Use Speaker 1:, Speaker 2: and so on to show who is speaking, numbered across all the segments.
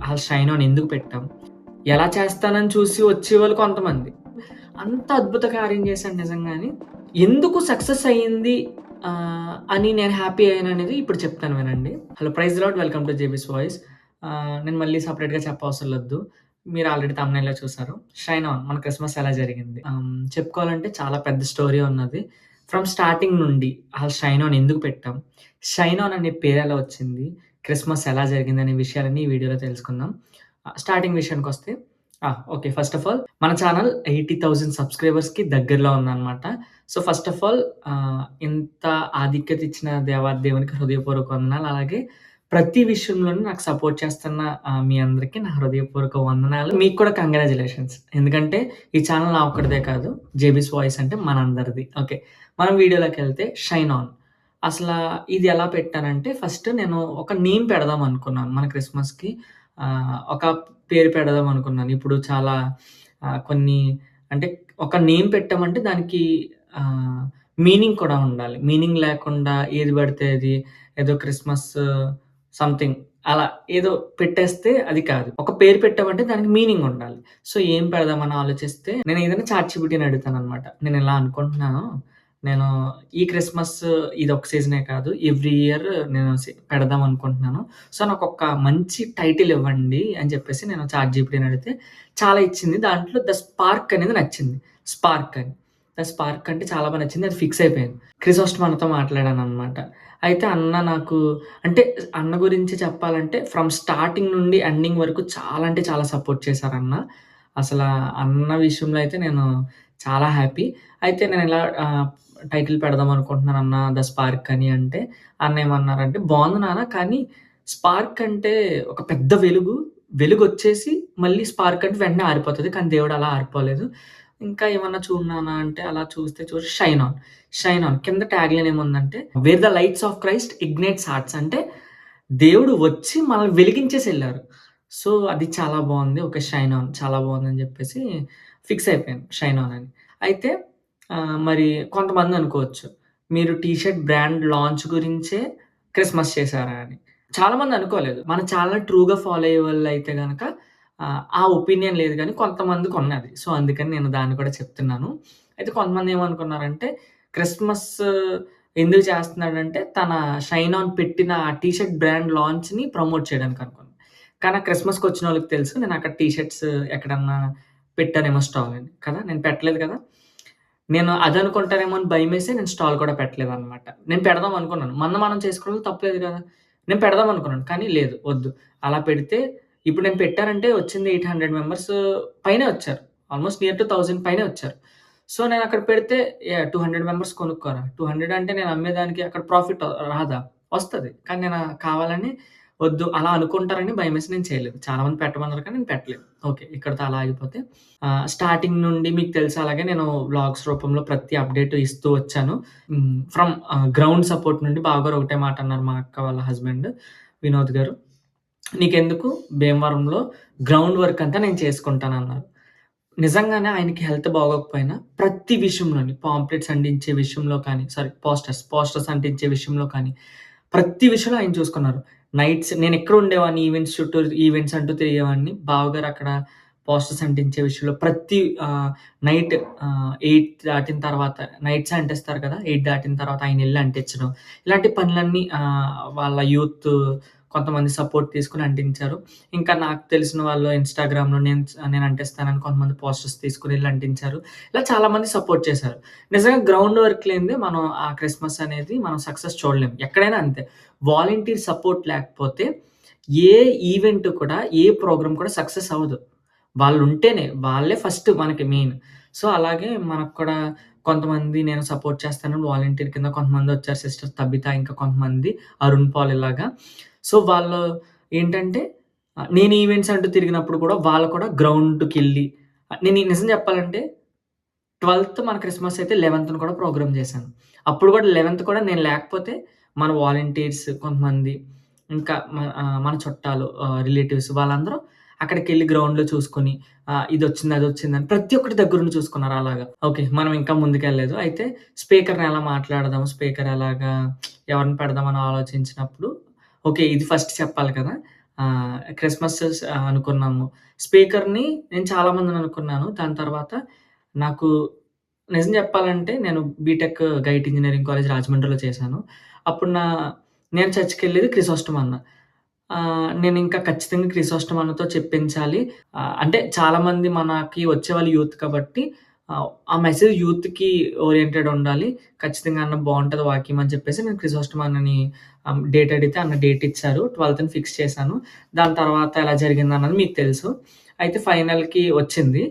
Speaker 1: అసలు shine on ఎందుకు పెట్టాం? ఎలా చేస్తానని చూసి వచ్చేవాళ్ళు కొంతమంది. అంత అద్భుత కార్యం చేశాను నిజంగానే. ఎందుకు సక్సెస్ అయింది అని నేను హ్యాపీ అయ్యాననేది ఇప్పుడు చెప్తాను వినండి. Hello praise the Lord, welcome to JB's Voice. నేను మళ్ళీ సెపరేట్‌గా చెప్పవసరం లేదు. మీరు ఆల్రెడీ థంబ్‌నెయిల్‌లో చూసారు. షైన్ ఆన్ మన క్రిస్మస్ ఎలా జరిగింది? చెప్పుకోవాలంటే చాలా పెద్ద స్టోరీ ఉన్నది. ఫ్రమ్ స్టార్టింగ్ నుండి అసలు షైన్ ఆన్ ఎందుకు పెట్టాం? షైన్ ఆన్ అనే పేరు ఎలా వచ్చింది? క్రిస్మస్ ఎలా జరిగిందనే విషయాలన్నీ ఈ వీడియోలో తెలుసుకుందాం. స్టార్టింగ్ విషయానికొస్తే ఓకే. ఫస్ట్ ఆఫ్ ఆల్ మన ఛానల్ 80,000 సబ్‌స్క్రైబర్స్‌కి దగ్గరలో ఉందనమాట. సో, ఫస్ట్ ఆఫ్ ఆల్ ఇంత ఆధిక్యత ఇచ్చిన దేవాది దేవునికి హృదయపూర్వక వందనాలు. అలాగే ప్రతి విషయంలోనూ నాకు సపోర్ట్ చేస్తున్న మీ అందరికి నా హృదయపూర్వక వందనాలు. మీకు కూడా కంగ్రాచ్యులేషన్స్. ఎందుకంటే ఈ ఛానల్ నా ఒక్కడిదే కాదు. జేబీస్ వాయిస్ అంటే మనందరిది. ఓకే. మనం వీడియోలోకెళ్తే షైన్ ఆన్. అసలా ఇది ఎలా పెట్టానంటే ఫస్ట్ నేను ఒక నేమ్ పెడదాం అనుకున్నాను మన క్రిస్మస్‌కి. ఒక పేరు పెడదాం అనుకున్నాను. ఇప్పుడు చాలా కొన్ని అంటే ఒక నేమ్ పెట్టామంటే దానికి ఆహ్, మీనింగ్ కూడా ఉండాలి. మీనింగ్ లేకుండా ఏది పడితే అది ఏదో క్రిస్మస్ సంథింగ్ అలా ఏదో పెట్టేస్తే అది కాదు. ఒక పేరు పెట్టామంటే దానికి మీనింగ్ ఉండాలి. సో, ఏం పెడదామని ఆలోచిస్తే నేను ఏదైనా చాట్‌జీపీటీని అడుగుతాననమాట. నేను ఇలా అనుకుంటున్నాను. నేను ఈ క్రిస్మస్ ఇదొక సీజనే కాదు. ఎవ్రీ ఇయర్ నేను పెడదాం అనుకుంటున్నాను. సో, నాకొక మంచి టైటిల్ ఇవ్వండి అని చెప్పేసి నేను చాట్‌జీపీటీని అడిగితే చాలా ఇచ్చింది. దాంట్లో 'ద స్పార్క్' అనేది నచ్చింది. స్పార్క్ అని. 'ద స్పార్క్' అంటే చాలా నచ్చింది. అది ఫిక్స్ అయిపోయాను. క్రిసోస్టమ్ మాట్లాడాననమాట. అయితే అన్న నాకు అంటే అన్న గురించి చెప్పాలంటే ఫ్రమ్ స్టార్టింగ్ నుండి ఎండింగ్ వరకు చాలా అంటే చాలా సపోర్ట్ చేశారన్న. అసలా అన్న విషయంలో అయితే నేను చాలా హ్యాపీ. అయితే నేనిలా టైటిల్ పెడదాం అనుకుంటున్నానన్న 'ద స్పార్క్' అని అంటే, అన్నేమన్నారంటే, "బావుంది నాన్న కానీ స్పార్క్ అంటే ఒక పెద్ద వెలుగు. వెలుగొచ్చేసి మళ్ళీ స్పార్క్ అంటే వెంటనే ఆరిపోతది. కానీ దేవుడు అలా ఆరిపోలేదు. ఇంకా ఏమన్నా చూడు నాన్న" అంటే అలా చూసి 'షైన్ ఆన్.' 'షైన్ ఆన్' కింద ట్యాగ్‌లైన్ ఏముందంటే, "wear the lights off Christ ignites hearts" అంటే దేవుడు వచ్చి మనల్ని వెలిగించేసెళ్లారు. సో, అది చాలా బావుంది. ఓకే. 'షైన్ ఆన్' చాలా బావుందని జెప్పేసి ఫిక్స్ అయిపోయాను 'షైన్ ఆన్' అని. అయితే మరి కొంతమందనుకోవచ్చు, మీరు టీ షర్ట్ బ్రాండ్ లాంచ్ గురించే క్రిస్మస్ చేశారా అని. చాలామంది అనుకోలేదు. మన ఛానెల్‌ని ట్రూగా ఫాలో అయ్యేవాళ్ళైతే గనక ఆ ఒపీనియన్ లేదు గానీ కొంతమందికున్నది. సో, అందుకని నేను దాన్ని కూడా చెప్తున్నాను. అయితే కొంతమంది ఏమనుకున్నారంటే క్రిస్మస్ ఎందుకు చేస్తున్నాడంటే తన 'షైన్ ఆన్' పెట్టిన ఆ టీ షర్ట్ బ్రాండ్ లాంచ్‌ని ప్రమోట్ చేయడానికి అనుకున్నాను. కానీ ఆ క్రిస్మస్‌కొచ్చినోళ్ళకి తెలుసు నేనక్కడ టీ షర్ట్స్ ఎక్కడన్నా పెట్టానేమో స్టాల్ అని. కదా! నేను పెట్టలేదు కదా! నేను అదనుకుంటారేమో అని భయమేసి నేను స్టాల్ కూడా పెట్టలేదనమాట. నేను పెడదాం అనుకున్నాను. మనం చేసుకోవడంలో తప్పులేదు గదా! నేను పెడదాం అనుకున్నాను. కానీ లేదు వద్దు. అలా పెడితే ఇప్పుడు నేను పెట్టానంటే వచ్చింది 800 మెంబర్స్ పైనే వచ్చారు. ఆల్‌మోస్ట్ నియర్ టు 1000 పైనే వచ్చారు. సో, నేనక్కడ పెడితే 200 మెంబర్స్ కొనుక్కోరా? 200 అంటే నేను అమ్మేదానికి అక్కడ ప్రాఫిట్ రాదా? వస్తది. కానీ నేను కావాలని వద్దు అలా అనుకుంటారని భయమేసి నేను చేయలేదు. చాలా మంది పెట్టమన్నారు కానీ నేను పెట్టలేదు. ఓకే. ఇక్కడితో అలా ఆగిపోతే స్టార్టింగ్ నుండి మీకు తెలుసు అలాగే నేను వ్లాగ్స్ రూపంలో ప్రతి అప్డేట్ ఇస్తూ వచ్చాను. ఫ్రమ్ గ్రౌండ్ సపోర్ట్ నుండి బావగారు ఒకటే మాట అన్నారు మా అక్క వాళ్ళ హస్బెండ్ వినోద్ గారు. "నీకెందుకు భీమవరంలో గ్రౌండ్ వర్క్ అంతా నేను చేసుకుంటానన్నారు." నిజంగానే ఆయనకి హెల్త్ బాగోకపోయినా ప్రతి విషయంలోని పాంప్లెట్స్ అంటించే విషయంలో కానీ పోస్టర్స్ అంటించే విషయంలో కానీ ప్రతి విషయంలో ఆయన చూసుకున్నారు. నైట్స్ నేనెక్కడ ఉండేవాడిని ఈవెంట్స్ చుట్టూ ఈవెంట్స్ అంటూ తిరిగేవాడిని. బావగారు అక్కడ పోస్టర్స్ అంటించే విషయంలో ప్రతి నైట్ 8 దాటిన తర్వాత నైట్సే అంటిస్తారు కదా! 8 దాటిన తర్వాత ఆయనెళ్లి అంటించడం. ఇలాంటి పనులన్నీ వాళ్ళ యూత్ కొంతమంది సపోర్ట్ తీసుకొని అంటించారు. ఇంకా నాకు తెలిసిన వాళ్ళు ఇన్‌స్టాగ్రామ్‌లో నేను అంటిస్తానని కొంతమంది పోస్టర్స్ తీసుకొనెళ్లి అంటించారు. ఇలా చాలామంది సపోర్ట్ చేశారు. నిజంగా గ్రౌండ్ వర్క్ లేనిదే మనం ఆ క్రిస్మస్ అనేది మనం సక్సెస్ చూడలేం. ఎక్కడైనా అంతే. వాలంటీర్ సపోర్ట్ లేకపోతే ఏ ఈవెంట్ కూడా, ఏ ప్రోగ్రామ్ కూడా సక్సెస్ అవ్వదు. వాళ్ళుంటేనే వాళ్ళే ఫస్ట్ మనకి మెయిన్. సో, అలాగే మనకు కూడా కొంతమంది నేను సపోర్ట్ చేస్తానని వాలంటీర్ కింద కొంతమందొచ్చారు. సిస్టర్ తబిత ఇంకా కొంతమంది అరుణ్ పాల్ ఇలాగా. సో, వాళ్ళు ఏంటంటే నేను ఈవెంట్స్ అంటూ తిరిగినప్పుడు కూడా వాళ్ళు కూడా గ్రౌండ్‌కెళ్ళి నేను నిజం చెప్పాలంటే 12థ్ మన క్రిస్మస్ అయితే 11థ్‌న కూడా ప్రోగ్రామ్ చేశాను. అప్పుడు కూడా 11థ్ కూడా నేను లేకపోతే మన వాలంటీర్స్ కొంతమంది ఇంకా మన చుట్టాలు రిలేటివ్స్ వాళ్ళందరూ అక్కడికెళ్ళి గ్రౌండ్‌లో చూసుకొని ఇదొచ్చింది, అదొచ్చిందని ప్రతి ఒక్కటి దగ్గరుండి చూసుకున్నారు అలాగా. ఓకే. మనం ఇంకా ముందుకెళ్ళలేదు. అయితే స్పీకర్‌ని ఎలా మాట్లాడదాం? స్పీకర్ ఎలాగా ఎవరిని పెడదామని ఆలోచించినప్పుడు ఓకే. ఇది ఫస్ట్ చెప్పాలి కదా! క్రిస్మస్ అనుకున్నాము. స్పీకర్‌ని నేను చాలా మందిని అనుకున్నాను. దాని తర్వాత నాకు నిజం చెప్పాలంటే నేను బీటెక్ గైట్ ఇంజినీరింగ్ కాలేజ్ రాజమండ్రిలో చేశాను. అప్పుడు నేను చర్చ్‌కెళ్ళేది క్రిసోస్టమ్ అన్న. నేనింకా ఖచ్చితంగా క్రిసోస్టమ్ అన్నతో చెప్పించాలి. అంటే చాలామంది మనకి వచ్చేవాళ్ళు యూత్ కాబట్టి ఆ మెసేజ్ యూత్‌కి ఓరియెంటెడ్ ఉండాలి. ఖచ్చితంగా అన్న బావుంటది వాక్యం అని చెప్పేసి నేను క్రిసోస్టమ్ అన్నని డేట్ అడిగితే అన్న డేట్ ఇచ్చారు. 12థ్ ఫిక్స్ చేశాను. దాని తర్వాత ఎలా జరిగిందన్నది మీకు తెలుసు. అయితే ఫైనల్‌కి వచ్చింది.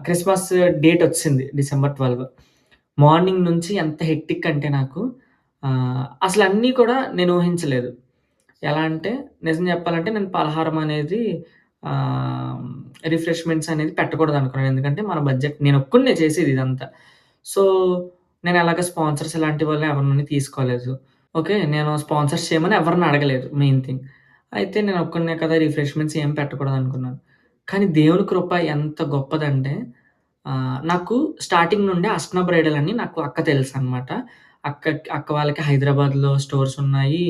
Speaker 1: క్రిస్మస్ డేట్ వచ్చింది డిసెంబర్ 12. మార్నింగ్ నుంచి ఎంత హెక్టిక్ అంటే నాకు అసలన్నీ కూడా నేను ఊహించలేదు. ఎలా అంటే నిజం చెప్పాలంటే నేను పలహారం అనేది ఆహ్, రిఫ్రెష్‌మెంట్స్ అనేది పెట్టకూడదనుకున్నాను. ఎందుకంటే మన బడ్జెట్ నేనొక్కడినే చేసేది ఇదంతా. సో, నేను ఎలాగ స్పాన్సర్స్ ఇలాంటి వాళ్ళని ఎవరిని తీసుకోలేదు. ఓకే. నేను స్పాన్సర్స్ చేయమని ఎవరిని అడగలేదు మెయిన్ థింగ్. అయితే నేను ఒక్కడినే కదా! రిఫ్రెష్‌మెంట్స్ ఏం పెట్టకూడదనుకున్నాను. కానీ దేవుని కృప ఎంత గొప్పదంటే నాకు స్టార్టింగ్ నుండే అస్నా బ్రైడల్ అని నాకు అక్క తెలుసనమాట. అక్క వాళ్ళకి హైదరాబాద్‌లో స్టోర్స్ ఉన్నాయి.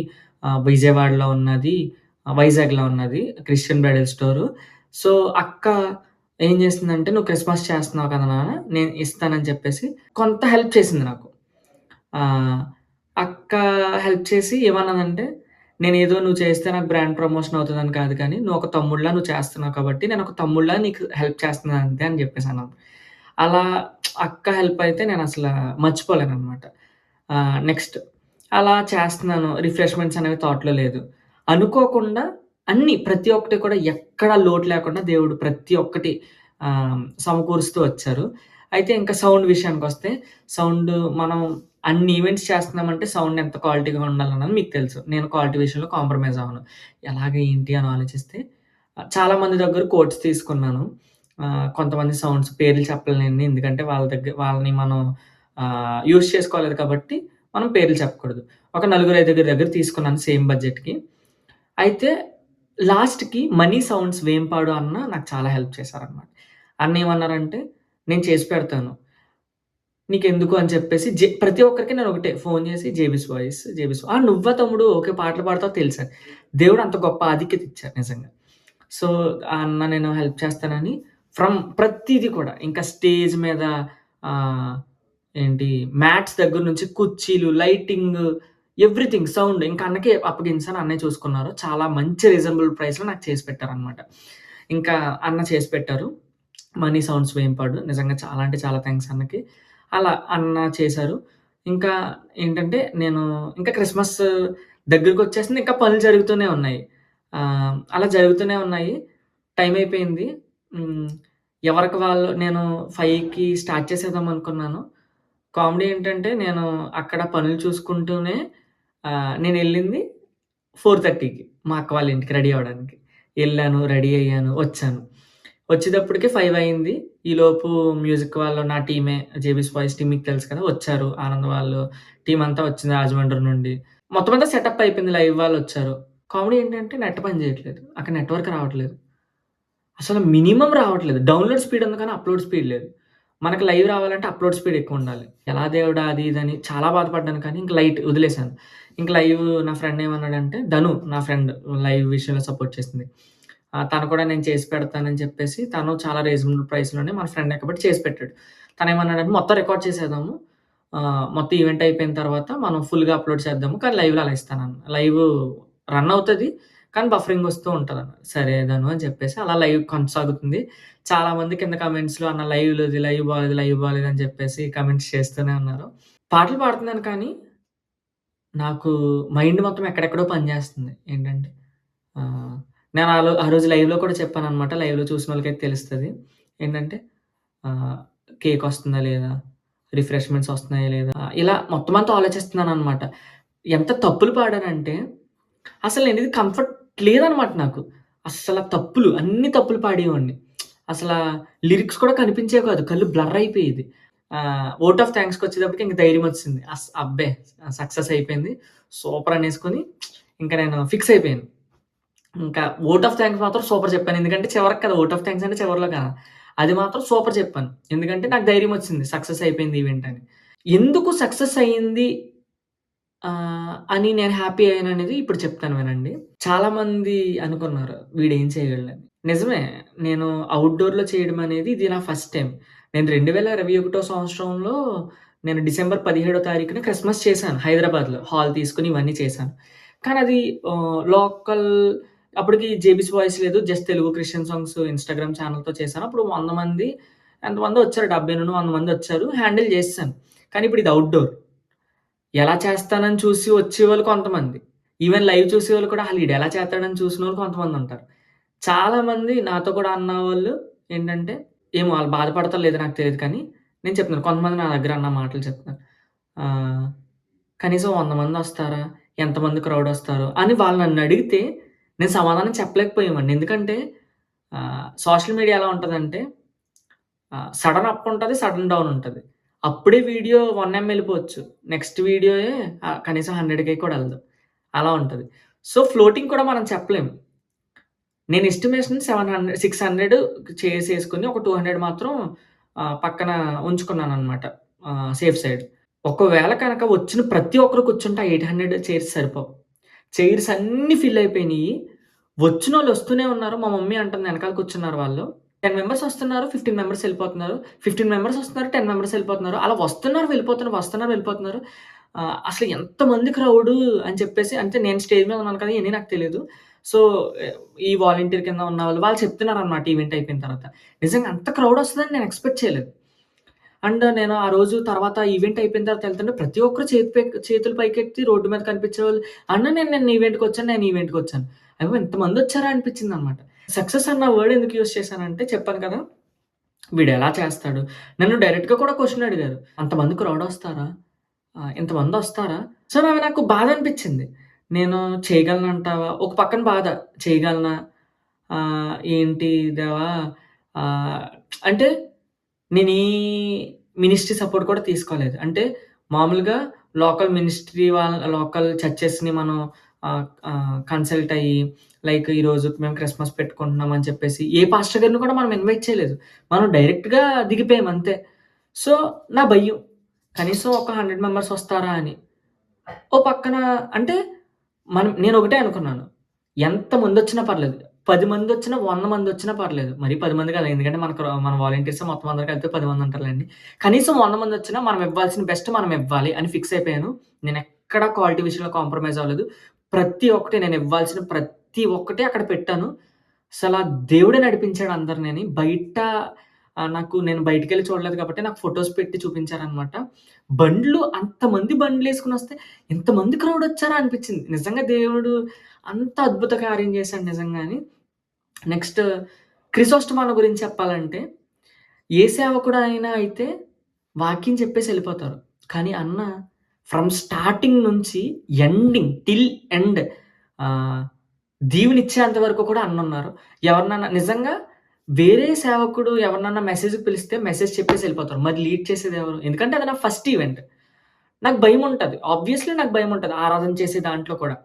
Speaker 1: విజయవాడలో ఉన్నది. వైజాగ్‌లో ఉన్నది. Christian bridal store. సో, అక్క ఏం చేసిందంటే, "నువ్వు క్రిస్మస్ చేస్తున్నావు కదా నాన్న! నేను ఇస్తానని" చెప్పేసి కొంత హెల్ప్ చేసింది నాకు. ఆహ్, అక్క హెల్ప్ చేసి ఏమన్నదంటే, "నేనేదో నువ్వు చేస్తే నాకు బ్రాండ్ ప్రమోషన్ అవుతదని కాదు కానీ, నువ్వు ఒక తమ్ముడిలా నువ్వు చేస్తున్నావు కాబట్టి, నేనొక తమ్ముడిలా నీకు హెల్ప్ చేస్తున్నాను అంతే" అని చెప్పేసన్నాను. అలా అక్క హెల్ప్ అయితే నేనసల మర్చిపోలేననమాట. నెక్స్ట్ అలా చేస్తున్నాను. రిఫ్రెష్‌మెంట్స్ అనేవి థాట్‌లో లేదు. అనుకోకుండా అన్నీ ప్రతి ఒక్కటి కూడా ఎక్కడ లోటు లేకుండా దేవుడు ప్రతి ఒక్కటి సమకూరుస్తూ వచ్చారు. అయితే ఇంకా సౌండ్ విషయానికొస్తే, సౌండ్ మనం అన్ని ఈవెంట్స్ చేస్తున్నామంటే సౌండ్ ఎంత క్వాలిటీగా ఉండాలన్నది మీకు తెలుసు. నేను క్వాలిటీ విషయంలో కాంప్రమైజ్ అవ్వను. ఎలాగ ఏంటి అని ఆలోచిస్తే చాలా మంది దగ్గర కోట్స్ తీసుకున్నాను. కొంతమంది సౌండ్స్ పేర్లు చెప్పలేనండి. ఎందుకంటే వాళ్ళని మనం యూజ్ చేసుకోలేదు కాబట్టి మనం పేర్లు చెప్పకూడదు. ఒక నలుగురు, ఐదుగురి దగ్గర తీసుకున్నాను సేమ్ బడ్జెట్‌కి. అయితే లాస్ట్‌కి 'మనీ సౌండ్స్' వేంపాడు అన్న నాకు చాలా హెల్ప్ చేశారనమాట. అన్నేమన్నారంటే, "నేను చేసి పెడతాను. నీకెందుకు" అని చెప్పేసి ప్రతి ఒక్కరికి నేను ఒకటే ఫోను చేసి జేబీస్ నువ్వా తమ్ముడు? ఓకే. పాటలు పాడతావు తెలుసా? దేవుడు అంత గొప్ప ఆధిక్యత ఇచ్చారు నిజంగా. సో, ఆ అన్న నేను హెల్ప్ చేస్తానని ప్రతీది కూడా ఇంకా స్టేజ్ మీద ఆహ్, ఏంటి మ్యాట్స్ దగ్గర నుంచి కుర్చీలు, లైటింగ్, ఎవ్రీథింగ్ సౌండ్ ఇంక అన్నకే అప్పగించాను. అన్నయ్య చూసుకున్నారు. చాలా మంచి రీజనబుల్ ప్రైస్‌లో నాకు చేసి పెట్టారనమాట. ఇంకా అన్న చేసి పెట్టారు. Money sounds Vempadu. నిజంగా చాలా అంటే చాలా థాంక్స్ అన్నకి. అలా అన్న చేశారు. ఇంకా ఏంటంటే నేను ఇంకా క్రిస్మస్ దగ్గరకొచ్చేసింది. ఇంకా పనులు జరుగుతూనే ఉన్నాయి. అలా జరుగుతూనే ఉన్నాయి. టైం అయిపోయింది. హ్మ్. ఎవరికి వాళ్ళు నేను 5కి స్టార్ట్ చేసేద్దాం అనుకున్నాను. కామెడీ ఏంటంటే నేను అక్కడ పనులు చూసుకుంటూనే నేనెళ్ళింది 4:30కి మా అక్క వాళ్ళ ఇంటికి రెడీ అవ్వడానికి. ఎళ్ళాను, రెడీ అయ్యాను, వచ్చాను. వచ్చేటప్పటికి 5 అయింది. ఈలోపు మ్యూజిక్ వాళ్ళు నా టీమే జేబీస్ బాయ్స్ టీమ్ మీకు తెలుసు కదా! వచ్చారు. ఆనంద్ వాళ్ళు టీమ్ అంతా వచ్చింది రాజమండ్రి నుండి. మొత్తం అంతా సెటప్ అయిపోయింది. లైవ్ వాళ్ళొచ్చారు. కామెడీ ఏంటంటే నెట్ పని చేయట్లేదు. అక్కడ నెట్‌వర్క్ రావట్లేదు. అసలు మినిమమ్ రావట్లేదు. డౌన్‌లోడ్ స్పీడ్ ఉంది కానీ అప్‌లోడ్ స్పీడ్ లేదు. మనకు లైవ్ రావాలంటే అప్‌లోడ్ స్పీడ్ ఎక్కువుండాలి. ఎలా దేవుడా! అది ఇది అని చాలా బాధపడ్డాను కానీ ఇంక లైట్ వదిలేసాను. ఇంక లైవ్ నా ఫ్రెండ్ ఏమన్నాడంటే ధను నా ఫ్రెండ్ లైవ్ విషయంలో సపోర్ట్ చేసింది. తను కూడా నేను చేసి పెడతానని చెప్పేసి తను చాలా రీజనబుల్ ప్రైస్‌లోనే మన ఫ్రెండే కాబట్టి చేసి పెట్టాడు. తనేమన్నాడంటే మొత్తం రికార్డ్ చేసేద్దాము. మొత్తం ఈవెంట్ అయిపోయిన తర్వాత మనం ఫుల్‌గా అప్‌లోడ్ చేద్దాము. కానీ లైవ్‌లో అలా ఇస్తానన్నా. లైవ్ రన్ అవుతది. కానీ బఫరింగ్ వస్తూ ఉంటదన్నారు. సరే ధను అని చెప్పేసి అలా లైవ్ కొనసాగుతుంది. చాలామంది కింద కామెంట్స్‌లో అన్న లైవ్ బాలేదు అని చెప్పేసి కామెంట్స్ చేస్తూనే ఉన్నారు. పాటలు పాడుతున్నాను కానీ, నాకు మైండ్ మొత్తం ఎక్కడెక్కడో పనిచేస్తుంది. ఏంటంటే ఆహ్, నేను ఆ రోజు లైవ్‌లో కూడా చెప్పాననమాట. లైవ్‌లో చూసినోళ్ళకైతే తెలుస్తది. ఏంటంటే ఆహ్, కేకొస్తుందా లేదా? రిఫ్రెష్‌మెంట్స్ వస్తున్నాయా లేదా? ఇలా మొత్తం అంతా ఆలోచిస్తున్నాననమాట. ఎంత తప్పులు పాడానంటే అసలు నేనిది కంఫర్ట్ లేదనమాట నాకు. అస్సల తప్పులు, అన్ని తప్పులు పాడేవాడిని. అసలా లిరిక్స్ కూడా కనిపించేవి కాదు. కళ్ళు బ్లర్ అయిపోయేది. వోట్ ఆఫ్ థాంక్స్‌కొచ్చేటప్పటికి ఇంక ధైర్యమొచ్చేసింది. అబ్బే! సక్సెస్ అయిపోయింది. సూపర్ అనేసుకొని ఇంక నేను ఫిక్స్ అయిపోయాను. ఇంకా వోట్ ఆఫ్ థాంక్స్ మాత్రం సూపర్ చెప్పాను. ఎందుకంటే చివరికి కదా! వోట్ ఆఫ్ థాంక్స్ అంటే చివరిలో కదా! అది మాత్రం సూపర్ చెప్పాను. ఎందుకంటే నాకు ధైర్యమొచ్చింది. సక్సెస్ అయిపోయింది ఈవెంట్ అని. ఎందుకు సక్సెస్ అయింది అని నేను హ్యాపీ అయ్యాననేది ఇప్పుడు చెప్తాను వినండి. చాలామంది అనుకున్నారు వీడేం చేయగలడని. నిజమే. నేను ఔట్‌డోర్‌లో చేయడం అనేది ఇది నా ఫస్ట్ టైమ్. నేను 2021 సంవత్సరంలో నేను డిసెంబర్ 17 తారీఖున క్రిస్మస్ చేశాను హైదరాబాద్‌లో. హాల్ తీసుకొని ఇవన్నీ చేశాను. కానీ అది లోకల్ అప్పటికి జేబీసీ వాయిస్ లేదు. Just Telugu Christian songs Instagram ఛానెల్‌తో చేశాను. అప్పుడు 100 మంది ఎంతమందో వచ్చారు 70 నుండి 100 మందొచ్చారు. హ్యాండిల్ చేసేసాను. కానీ ఇప్పుడు ఇది ఔట్‌డోర్. ఎలా చేస్తానని చూసి వచ్చేవాళ్ళు కొంతమంది. ఈవెన్ లైవ్ చూసేవాళ్ళు కూడా ఈడెలా చేత్తాడని చూసినోళ్ళు కొంతమందుంటారు. చాలామంది నాతో కూడా అన్నవాళ్ళు ఏంటంటే, ఏమో ఆళ్ళు బాధపడతారో లేదో నాకు తెలీదు కానీ, నేను చెప్తున్నాను. కొంతమంది నా దగ్గర అన్న మాటలు చెప్తున్నారు. ఆహ్, కనీసం 100 మందొస్తారా? ఎంతమంది క్రౌడొస్తారు? అని వాళ్ళు నన్నడిగితే, నేను సమాధానం చెప్పలేకపోయేవాడిని. ఎందుకంటే, సోషల్ మీడియా ఎలా ఉంటదంటే, సడన్ అప్ ఉంటది. సడన్ డౌన్ ఉంటది. అప్పుడే వీడియో 1 ఎళ్ళిపోవచ్చు. నెక్స్ట్ వీడియోయే కనీసం 100కి కూడా ఎళ్ళదు. అలా ఉంటది. సో, ఫ్లోటింగ్ కూడా మనం చెప్పలేము. నేను ఎస్టిమేషన్ 600 చేసేసుకొని ఒక 200 మాత్రం పక్కన ఉంచుకున్నాననమాట. Safe side. ఒకవేళ కనుక వచ్చిన ప్రతి ఒక్కరు కూర్చుంటే ఆ 800 చైర్స్ సరిపోవు. చైర్స్ అన్నీ ఫిల్ అయిపోయినియి. వచ్చినోళ్ళు వస్తూనే ఉన్నారు. మా మమ్మీ అంటుంది ఎనకాల కూర్చున్నారు వాళ్ళు. 10 మెంబర్స్ వస్తున్నారు. 15 మెంబర్స్ ఎళ్ళిపోతున్నారు. 15 మెంబర్స్ వస్తున్నారు. 10 మెంబర్స్ ఎళ్ళిపోతున్నారు. అలా వస్తున్నారు, వెళ్ళిపోతున్నారు, వస్తున్నారు, వెళ్ళిపోతున్నారు. అసలు ఎంతమంది క్రౌడు అని చెప్పేసి అంటే నేను స్టేజ్ మీద ఉన్నాను కదా! ఇయన్నీ నాకు తెలీదు. సో, ఈ వాలంటీర్ కింద ఉన్నవాళ్ళు వాళ్ళు చెప్తున్నారనమాట ఈవెంట్ అయిపోయిన తర్వాత. నిజంగా అంత క్రౌడ్ వస్తదని నేను ఎక్స్‌పెక్ట్ చేయలేదు. అండ్ నేను ఆ రోజు తర్వాత ఈవెంట్ అయిపోయిన తర్వాత ఎళ్తుంటే ప్రతి ఒక్కరు చేతులు పైకెత్తి రోడ్డు మీద కనిపించేవాళ్ళు. అన్న నేను ఈవెంట్‌కొచ్చాను, నేను ఈవెంట్‌కొచ్చాను. అయ్యో! ఇంతమందొచ్చారా అనిపించిందనమాట. సక్సెస్ అన్న వర్డ్ ఎందుకు యూజ్ చేశానంటే చెప్పాను కదా! వీడెలా చేస్తాడు? నన్ను డైరెక్ట్‌గా కూడా క్వెషన్ అడిగారు. అంతమంది క్రౌడొస్తారా? ఇంతమందొస్తారా? సో, నాకు బాధనిపించింది. నేను చేయగలనంటావా? ఒక పక్కన బాధ చేయగలనా? ఏంటి దేవా! ఆహ్, అంటే నేనీ మినిస్ట్రీ సపోర్ట్ కూడా తీసుకోలేదు. అంటే మామూలుగా లోకల్ చర్చెస్‌ని మనం కన్సల్ట్ అయ్యి లైక్ ఈరోజు మేము క్రిస్మస్ పెట్టుకుంటున్నాం అని చెప్పేసి ఏ పాస్టర్ గారిని కూడా మనం ఇన్వైట్ చేయలేదు. మనం డైరెక్ట్‌గా దిగిపోయాం అంతే. సో, నా భయం. కనీసం ఒక 100 మెంబర్స్ వస్తారా అని. ఓ పక్కన అంటే నేనొకటే అనుకున్నాను. ఎంతమందొచ్చినా పర్లేదు. 10 మందొచ్చినా, 100 మందొచ్చినా పర్లేదు. మరీ 10 మంది కాదు. ఎందుకంటే మన వాలంటీర్సే మొత్తం అందరూ కలిపితే 10 మంది ఉంటారులెండి. కనీసం 100 మందొచ్చినా మనం ఇవ్వాల్సిన బెస్ట్ మనం ఇవ్వాలి అని ఫిక్స్ అయిపోయాను. నేనెక్కడ క్వాలిటీ విషయంలో కాంప్రమైజ్ అవ్వలేదు. ప్రతి ఒక్కటి నేను ఇవ్వాల్సిన ప్రతి ఒక్కటి అక్కడ పెట్టాను. అసలా దేవుడే నడిపించాడు అందరినిని. నేను బయటికెళ్ళి చూడలేదు కాబట్టి నాకు ఫోటోస్ పెట్టి చూపించారనమాట. అంతమంది బండ్లేసుకొనొస్తే ఇంతమంది క్రౌడొచ్చారా అనిపిచ్చింది. నిజంగా దేవుడు అంత అద్భుత కార్యం చేశాడు నిజంగా అని. నెక్స్ట్ క్రిసోస్టమాల గురించి చెప్పాలంటే, ఏ సేవకుడైనా అయితే వాక్యం చెప్పేసి ఎళ్ళిపోతారు. కానీ అన్న ఫ్రమ్ స్టార్టింగ్ నుంచి టిల్ ఎండ్ ఆహ్, దీవెనిచ్చేంత వరకు కూడా అన్నున్నారు. ఎవరినన్నా నిజంగా వేరే సేవకుడు ఎవరినన్నా మెసేజ్‌కి పిలిస్తే మెసేజ్ చెప్పేసి ఎళ్ళిపోతారు. మరి లీడ్ చేసేదెవరు? ఎందుకంటే అది నా ఫస్ట్ ఈవెంట్. నాకు భయముంటది. ఆబ్వియస్లీ నాకు భయముంటది ఆరాధన చేసే దాంట్లో కూడా.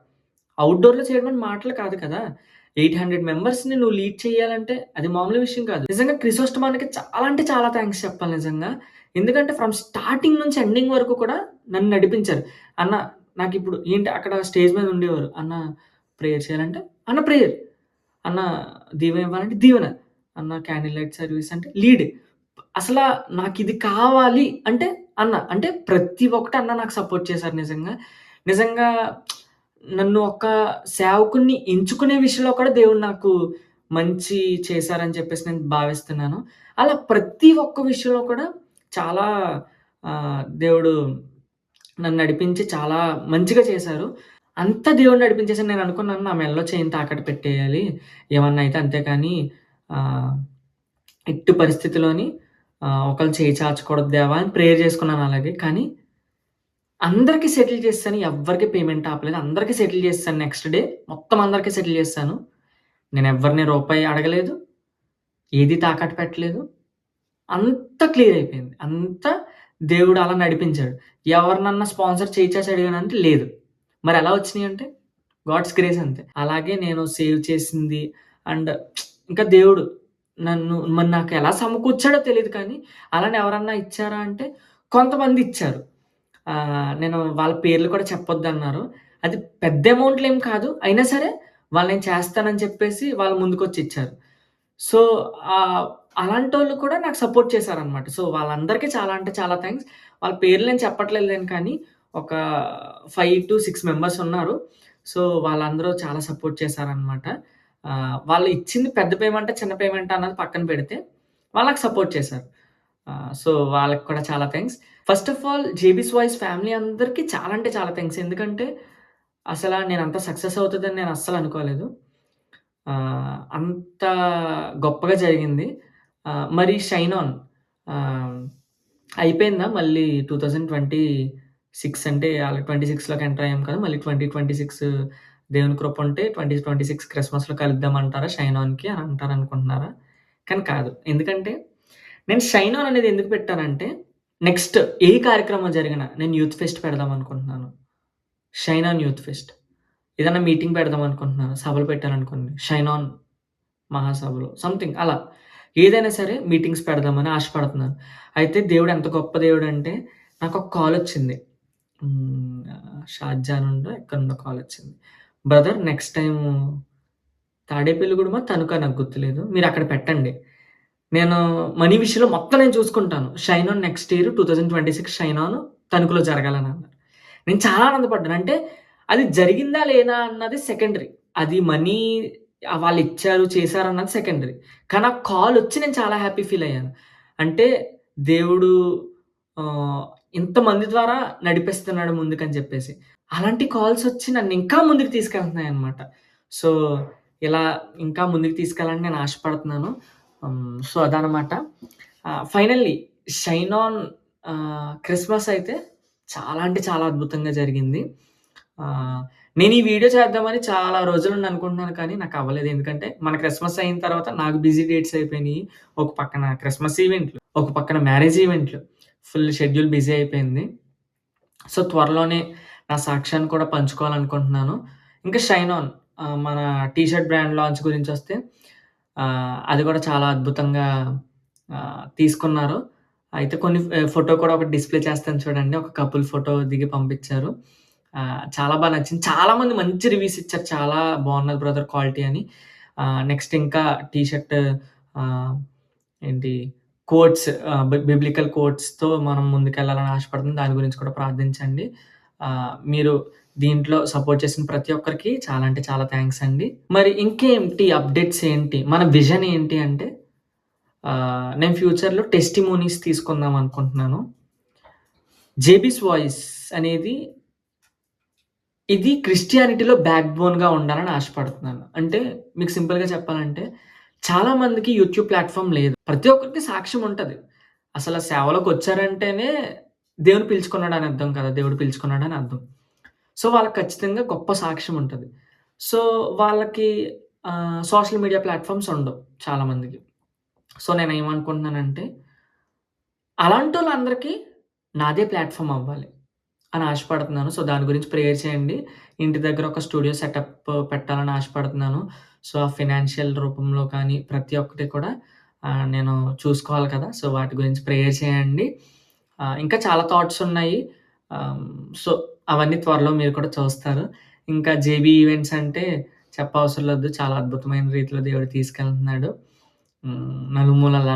Speaker 1: ఔట్‌డోర్‌లో చేయడం అని మాటలు కాదు కదా! 800 మెంబర్స్‌ని నువ్వు లీడ్ చేయాలంటే అది మామూలు విషయం కాదు. నిజంగా క్రిసోస్టమానికి చాలా అంటే చాలా థాంక్స్ చెప్పాలి నిజంగా. ఎందుకంటే ఫ్రమ్ స్టార్టింగ్ నుంచి ఎండింగ్ వరకు కూడా నన్ను నడిపించారు. అన్న నాకిప్పుడు ఏంటి అక్కడ స్టేజ్ మీద ఉండేవారు. అన్న ప్రేయర్ చేయాలంటే, అన్న ప్రేయర్. అన్న దీవెన ఇవ్వాలంటే దీవెన. అన్న క్యాండిల్ లైట్ సర్వీస్ అంటే లీడ్. అసలా నాకిది కావాలి అంటే అన్న. అంటే ప్రతి ఒక్కటి అన్న నాకు సపోర్ట్ చేశారు నిజంగా. నిజంగా నన్ను ఒక సేవకుడిని ఎంచుకునే విషయంలో కూడా దేవుడు నాకు మంచి చేశారని చెప్పేసి నేను భావిస్తున్నాను. అలా ప్రతి ఒక్క విషయంలో కూడా చాలా దేవుడు నన్ను నడిపించి చాలా మంచిగా చేశారు. అంతా దేవుడు నడిపించేసారు. నేను అనుకున్నాను నా మెడలో చైన్ తాకట్టు పెట్టేయాలి. ఏమన్నా అయితే అంతేకాని ఆహ్, ఎట్టి పరిస్థితిలోని ఒకళ్ళు చేయి చాచకూడదు దేవా అని ప్రేయర్ చేసుకున్నాను అలాగే. కానీ అందరికి సెటిల్ చేసేసాను. ఎవ్వరికీ పేమెంట్ ఆపలేదు. అందరికి సెటిల్ చేసేసాను నెక్స్ట్ డే. మొత్తం అందరికి సెటిల్ చేసేసాను. నేనెవ్వరిని రూపాయి అడగలేదు. ఏది తాకట్టు పెట్టలేదు. అంతా క్లియర్ అయిపోయింది. అంతా దేవుడు అలా నడిపించాడు. ఎవరినన్నా స్పాన్సర్ చేయి చాచి అడిగానంటే లేదు. మరెలా వచ్చినియంటే గాడ్స్ గ్రేస్ అంతే. అలాగే నేను సేవ్ చేసింది అండ్ ఇంకా దేవుడు మరి నాకు ఎలా సమకూర్చాడో తెలీదు కానీ, అలానే ఎవరన్నా ఇచ్చారా అంటే కొంతమంది ఇచ్చారు. నేను వాళ్ళ పేర్లు కూడా చెప్పొద్దన్నారు. అది పెద్ద అమౌంట్‌లేం కాదు. అయినా సరే వాళ్ళు నేను చేస్తానని చెప్పేసి వాళ్ళు ముందుకొచ్చి ఇచ్చారు. సో, ఆహ్, అలాంటోళ్ళు కూడా నాకు సపోర్ట్ చేశారనమాట. సో, వాళ్ళందరికీ చాలా అంటే చాలా థాంక్స్. వాళ్ళ పేర్లు నేను చెప్పట్లేదులేండి కానీ, ఒక 5-6 మెంబర్స్ ఉన్నారు. సో, వాళ్ళందరూ చాలా సపోర్ట్ చేశారనమాట. వాళ్ళు ఇచ్చింది పెద్ద పేమెంటా, చిన్న పేమెంటా అన్నది పక్కన పెడితే, వాళ్ళు నాకు సపోర్ట్ చేశారు. సో, వాళ్ళకి కూడా చాలా thanks. First of all 'JB's Voice' family అందరికి చాలా అంటే చాలా థాంక్స్. ఎందుకంటే, నేనంత సక్సెస్ అవుతదని నేను అస్సలు అనుకోలేదు. అంత గొప్పగా జరిగింది. మరి 'షైన్ ఆన్' ఆహ్, అయిపోయిందా మళ్ళీ 2026 అంటే ఆల్రెడీ 26లోకి ఎంటర్ అయ్యాం కదా! మళ్ళీ 2026 దేవుని కృప ఉంటే 2026 క్రిస్మస్‌లో కలుద్దామంటారా 'షైన్ ఆన్‌కి' అని అంటారనుకుంటున్నారా? కానీ కాదు. ఎందుకంటే నేను 'షైన్ ఆన్' అనేది ఎందుకు పెట్టానంటే నెక్స్ట్ ఏ కార్యక్రమం జరిగినా నేను యూత్ ఫెస్ట్ పెడదాం అనుకుంటున్నాను. 'Shine on youth pest.' ఏదైనా మీటింగ్ పెడదాం అనుకుంటున్నాను. సభలు పెట్టాననుకోండి 'షైన్ ఆన్' మహాసభలు సంథింగ్ అలా. ఏదైనా సరే మీటింగ్స్ పెడదామని ఆశపడుతున్నాను. అయితే దేవుడు ఎంత గొప్ప దేవుడంటే నాకొక కాలొచ్చింది. షార్జా నుండో ఎక్కడి నుండో కాలొచ్చింది. బ్రదర్ నెక్స్ట్ టైము తాడేపల్లిగూడెమో, తణుకా నాకు గుర్తులేదు. మీరక్కడ పెట్టండి. నేను మనీ విషయంలో మొత్తం నేను చూసుకుంటాను. Shine on next year 2026 shine on తణుకులో జరగాలనన్నారు. నేను చాలా ఆనందపడ్డాను. అంటే అది జరిగిందా లేదా అన్నది సెకండరీ. అది మనీ వాళ్ళిచ్చారు, చేశారన్నది సెకండరీ. కానీ ఆ కాలొచ్చి నేను చాలా హ్యాపీ ఫీల్ అయ్యాను. అంటే దేవుడు ఇంతమంది ద్వారా నడిపిస్తున్నాడు ముందుకని చెప్పేసి. అలాంటి కాల్సొచ్చి నన్నింకా ముందుకు తీసుకెళ్తున్నాయన్నమాట. సో, ఇలా ఇంకా ముందుకు తీసుకెళ్ళాలని నేను ఆశపడుతున్నాను. సో, అదనమాట. ఫైనల్లీ 'షైన్ ఆన్' క్రిస్మస్ అయితే చాలా అంటే చాలా అద్భుతంగా జరిగింది. నేను ఈ వీడియో చేద్దామని చాలా రోజుల నుండి అనుకుంటున్నాను కానీ నాకవ్వలేదు. ఎందుకంటే మన క్రిస్మస్ అయిన తర్వాత నాకు బిజీ డేట్స్ అయిపోయినియి. ఒక పక్కన క్రిస్మస్ ఈవెంట్లు, ఒక పక్కన మ్యారేజ్ ఈవెంట్లు. ఫుల్ షెడ్యూల్ బిజీ అయిపోయింది. సో, త్వరలోనే నా సాక్ష్యాన్ని కూడా పంచుకోవాలనుకుంటున్నాను. ఇంకా 'షైన్ ఆన్' మన టీ షర్ట్ బ్రాండ్ లాంచ్ గురించొస్తే అది కూడా చాలా అద్భుతంగా తీసుకున్నారు. అయితే కొన్ని ఫోటో కూడా ఒకటి డిస్‌ప్లే చేస్తాను చూడండి. ఒక కపుల్ ఫోటో దిగి పంపించారు. చాలా బా నచ్చింది. చాలా మంది మంచి రివ్యూస్ ఇచ్చారు. చాలా బాగున్నది బ్రదర్ క్వాలిటీ అని. నెక్స్ట్ ఇంకా టీ షర్ట్ ఆహ్, ఏంటి కోట్స్ బిబ్లికల్ కోట్స్‌తో మనం ముందుకెళ్ళాలని ఆశపడుతున్నాను. దాని గురించి కూడా ప్రార్థించండి. మీరు దీంట్లో సపోర్ట్ చేసిన ప్రతి ఒక్కరికి చాలా అంటే చాలా థాంక్స్ అండి. మరి ఇంకేంటి అప్డేట్స్ ఏంటి? మన విజన్ ఏంటి అంటే నేను ఫ్యూచర్‌లో టెస్టిమోనీస్ తీసుకుందాం అనుకుంటున్నాను. 'జేబీస్ వాయిస్' అనేది ఇది క్రిస్టియానిటీలో బ్యాక్ బోన్‌గా ఉండాలని ఆశపడుతున్నాను. అంటే మీకు సింపుల్‌గా చెప్పాలంటే చాలా మందికి యూట్యూబ్ ప్లాట్‌ఫార్మ్ లేదు. ప్రతి ఒక్కరికి సాక్ష్యం ఉంటది. అసల సేవలోకొచ్చారంటేనే దేవుడు పిలుచుకున్నాడని అర్థం కదా! దేవుడు పిలుచుకున్నాడని అర్థం. సో, వాళ్ళకి ఖచ్చితంగా గొప్ప సాక్ష్యం ఉంటది. సో, వాళ్ళకి సోషల్ మీడియా ప్లాట్‌ఫార్మ్స్ ఉండవు చాలా మందికి. సో, నేనేమనుకుంటున్నానంటే అలాంటోళ్ళందరికీ నాదే ప్లాట్‌ఫార్మ్ అవ్వాలి అని ఆశపడుతున్నాను. సో, దాని గురించి ప్రేయర్ చేయండి. ఇంటి దగ్గర ఒక స్టూడియో సెటప్ పెట్టాలని ఆశపడుతున్నాను. సో, ఆ ఫినాన్షియల్ రూపంలో కానీ ప్రతి ఒక్కటి కూడా నేను చూసుకోవాలి కదా! సో, వాటి గురించి ప్రేయర్ చేయండి. ఇంకా చాలా థాట్స్ ఉన్నాయి. ఆహ్, సో, అవన్నీ త్వరలో మీరు కూడా చూస్తారు. ఇంకా జేబీ ఈవెంట్స్ అంటే చెప్పవసరం లేదు. చాలా అద్భుతమైన రీతిలో దేవుడు తీసుకెళ్తున్నాడు.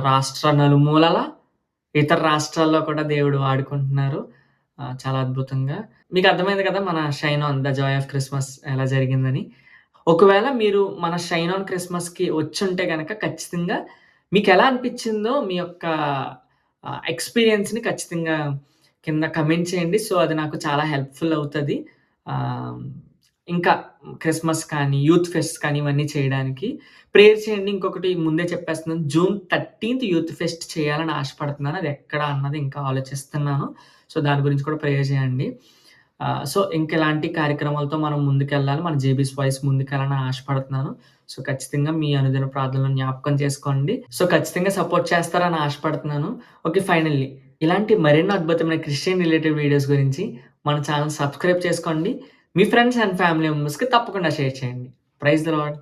Speaker 1: రాష్ట్ర నలుమూలల ఇతర రాష్ట్రాల్లో కూడా దేవుడు వాడుకుంటున్నారు. చాలా అద్భుతంగా. మీకు అర్థమైంది కదా! మన 'shine on the Joy of Christmas' ఎలా జరిగిందని. ఒకవేళ మీరు మన 'షైన్ ఆన్ క్రిస్మస్‌కి' వచ్చుంటే గనక ఖచ్చితంగా మీకెలా అనిపిచ్చిందో మీ యొక్క ఎక్స్‌పీరియన్స్‌ని ఖచ్చితంగా కింద కమెంట్ చేయండి. సో, అది నాకు చాలా హెల్ప్‌ఫుల్ అవుతది. ఆహ్, ఇంకా క్రిస్మస్ కానీ, యూత్ ఫెస్ట్ కానీ ఇవన్నీ చేయడానికి. ప్రేయర్ చేయండి. ఇంకొకటి ముందే చెప్పేస్తున్నాను. జూన్ 13థ్ యూత్ ఫెస్ట్ చేయాలని ఆశపడుతున్నాను. అది ఎక్కడ అన్నది ఇంకా ఆలోచిస్తున్నాను. సో, దాని గురించి కూడా ప్రేయర్ చేయండి. సో, ఇంకెలాంటి కార్యక్రమాలతో మనం ముందుకెళ్ళాలి. మన జేబీస్ వాయిస్ ముందుకెళ్ళాలని ఆశపడుతున్నాను. సో, ఖచ్చితంగా మీ అనుదిన ప్రార్థనలో జ్ఞాపకం చేసుకోండి. సో, ఖచ్చితంగా సపోర్ట్ చేస్తారని ఆశపడుతున్నాను. ఓకే. ఫైనల్లీ ఇలాంటి మరెన్నో అద్భుతమైన క్రిస్టియన్ రిలేటెడ్ వీడియోస్ గురించి మన ఛానెల్ సబ్స్క్రైబ్ చేసుకోండి. మీ ఫ్రెండ్స్ అండ్ ఫ్యామిలీ మెంబర్స్‌కి తప్పకుండా షేర్ చేయండి. Praise the lord.